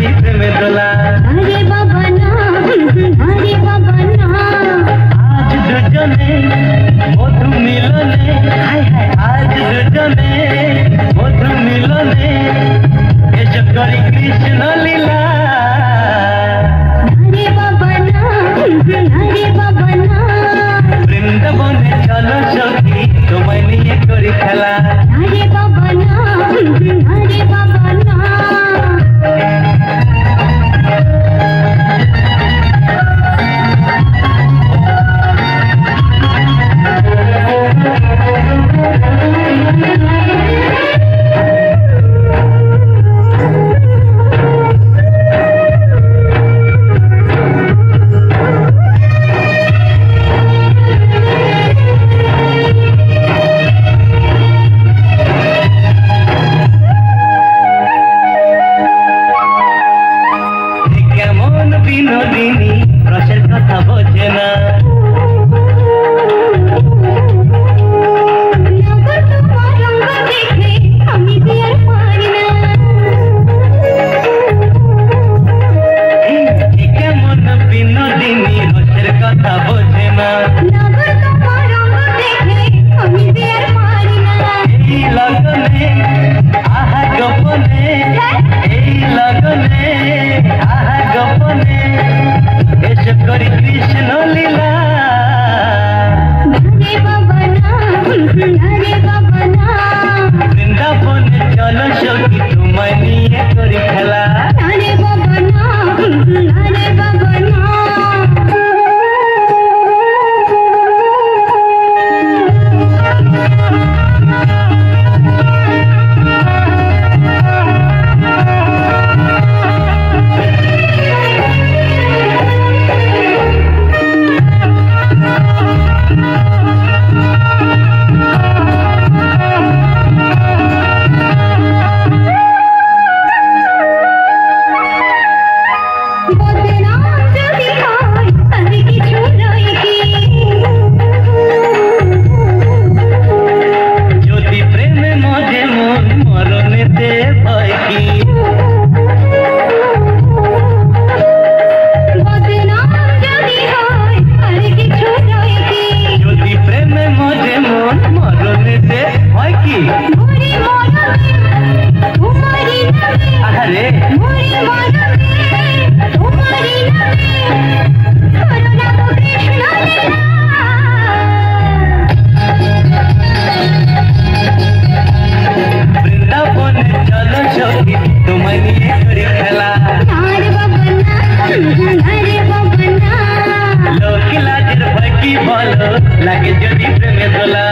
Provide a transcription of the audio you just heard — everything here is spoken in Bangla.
যদি প্রেমে দোলা আরে বাবা না আরে বাবা না আজ দুজনে মধু মিলনে হায় হায় আজ দুজনে মধু মিলনে এসো করি কৃষ্ণ লীলা আরে বাবা না আরে বাবা না বৃন্দাবনে চলো সখী তোমায় নিয়ে করি খেলা আরে বাবা না আরে বাবা না বিনোদিনী রসের কথা বোঝে না আমি বিয়ার পারি না কেমন বিনোদিনী রসের কথা বোঝে না আমি বিয়ার পারি না এই লগনে আহা গোপনে এই লগনে আহা গোপনে এসো করি কৃষ্ণ লীলা আরে বাবা না আরে বাবা না বৃন্দাবনে চলো সখী তোমায় নিয়ে করি খেলা আরে বাবা না আরে বাবা না লাগে যদি প্রেমে দোলা